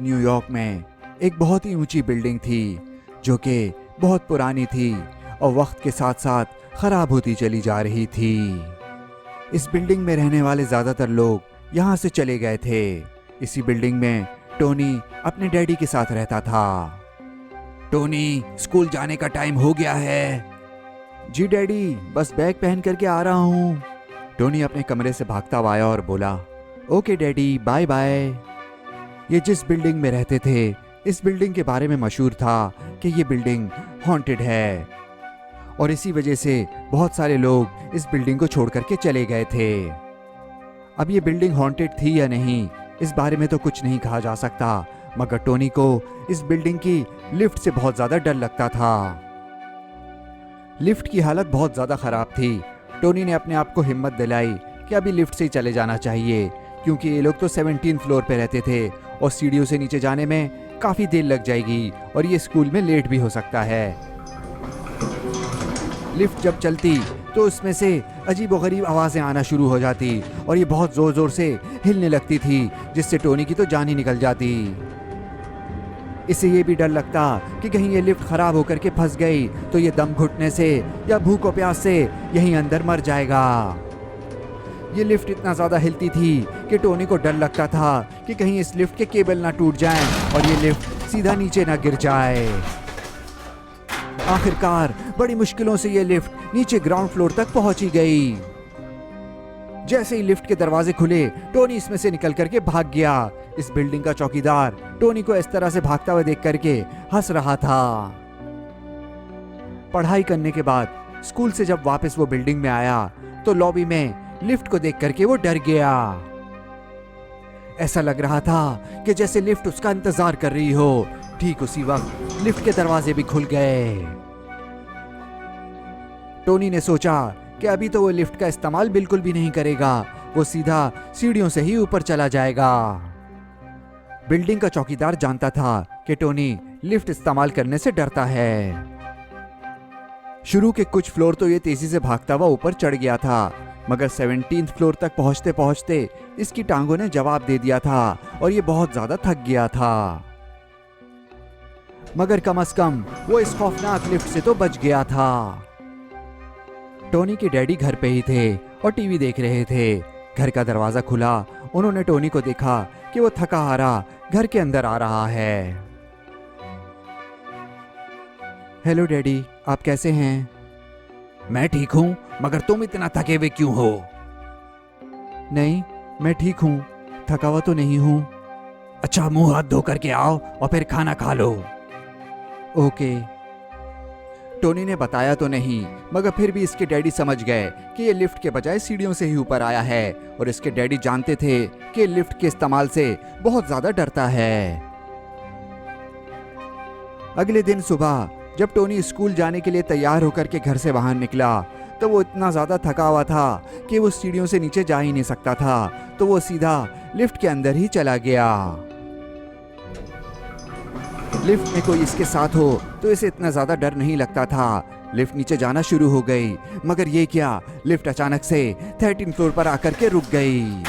New York में एक बहुत ही ऊंची बिल्डिंग थी जो कि बहुत पुरानी थी और वक्त के साथ साथ खराब होती चली जा रही थी। इस बिल्डिंग में रहने वाले ज़्यादातर लोग यहाँ से चले गए थे। इसी बिल्डिंग में टोनी अपने डैडी के साथ रहता था। टोनी, स्कूल जाने का टाइम हो गया है। जी डैडी, बस बैग पहन करके आ रहा हूँ। टोनी अपने कमरे से भागता हुआ आया और बोला, ओके डैडी, बाय बाय। ये जिस बिल्डिंग में रहते थे, इस बिल्डिंग के बारे में मशहूर था कि ये बिल्डिंग हॉन्टेड है और इसी वजह से बहुत सारे लोग इस बिल्डिंग को छोड़ करके चले गए थे। अब ये बिल्डिंग हॉन्टेड थी या नहीं, इस बारे में तो कुछ नहीं कहा जा सकता, मगर टोनी को इस बिल्डिंग की लिफ्ट से बहुत ज़्यादा डर लगता था। लिफ्ट की हालत बहुत ज़्यादा ख़राब थी। टोनी ने अपने आप को हिम्मत दिलाई कि अभी लिफ्ट से ही चले जाना चाहिए, क्योंकि ये लोग तो 17 फ्लोर पे रहते थे और सीढ़ियों से नीचे जाने में काफ़ी देर लग जाएगी और ये स्कूल में लेट भी हो सकता है। लिफ्ट जब चलती तो उसमें से अजीबोगरीब आवाज़ें आना शुरू हो जाती और ये बहुत ज़ोर ज़ोर से हिलने लगती थी, जिससे टोनी की तो जान ही निकल जाती। इससे ये भी डर लगता कि कहीं ये लिफ्ट ख़राब होकर के फंस गई तो ये दम घुटने से या भूख और प्यास से यहीं अंदर मर जाएगा। ये लिफ्ट इतना ज़्यादा हिलती थी कि टोनी को डर लगता था कि कहीं इस लिफ्ट के केबल ना टूट जाएं और ये लिफ्ट सीधा नीचे ना गिर जाए। आखिरकार बड़ी मुश्किलों से ये लिफ्ट नीचे ग्राउंड फ्लोर तक पहुंची गई। जैसे ही लिफ्ट के दरवाजे खुले, टोनी इसमें से निकल करके भाग गया। इस बिल्डिंग का चौकीदार टोनी को इस तरह से भागता हुआ देख करके हंस रहा था। पढ़ाई करने के बाद स्कूल से जब वापस वो बिल्डिंग में आया तो लॉबी में लिफ्ट को देख करके वो डर गया। ऐसा लग रहा था कि जैसे लिफ्ट उसका इंतजार कर रही हो। ठीक उसी वक्त लिफ्ट के दरवाजे भी खुल गए। टोनी ने सोचा कि अभी तो वो लिफ्ट का इस्तेमाल बिल्कुल भी नहीं करेगा, वो सीधा सीढ़ियों से ही ऊपर चला जाएगा। बिल्डिंग का चौकीदार जानता था कि टोनी लिफ्ट इस्तेमाल करने से डरता है। शुरू के कुछ फ्लोर तो ये तेजी से भागता हुआ ऊपर चढ़ गया था, मगर 17 फ्लोर तक पहुंचते पहुंचते इसकी टांगों ने जवाब दे दिया था और ये बहुत ज्यादा थक गया था। मगर कम से कम वो इस खौफनाक लिफ्ट से तो बच गया था। टोनी के डैडी घर पे ही थे और टीवी देख रहे थे। घर का दरवाजा खुला, उन्होंने टोनी को देखा कि वो थका हारा घर के अंदर आ रहा है। हेलो डैडी, आप कैसे हैं? मैं ठीक हूँ, मगर तुम इतना थके हुए क्यों हो? नहीं, मैं ठीक हूँ, थका हुआ तो नहीं हूँ। अच्छा, मुंह हाथ धो करके आओ और फिर खाना खा लो। ओके। टोनी ने बताया तो नहीं, मगर फिर भी इसके डैडी समझ गए कि ये लिफ्ट के बजाय सीढ़ियों से ही ऊपर आया है और इसके डैडी जानते थे कि लिफ्ट के इस्तेमाल से बहुत ज्यादा डरता है। अगले दिन सुबह जब टोनी स्कूल जाने के लिए तैयार होकर के घर से बाहर निकला तो वो इतना ज़्यादा थका हुआ था कि वो सीढ़ियों से नीचे जा ही नहीं सकता था, तो वो सीधा लिफ्ट के अंदर ही चला गया। लिफ्ट में कोई इसके साथ हो तो इसे इतना ज़्यादा डर नहीं लगता था। लिफ्ट नीचे जाना शुरू हो गई, मगर ये क्या, लिफ्ट अचानक से 13 फ्लोर पर आकर के रुक गई।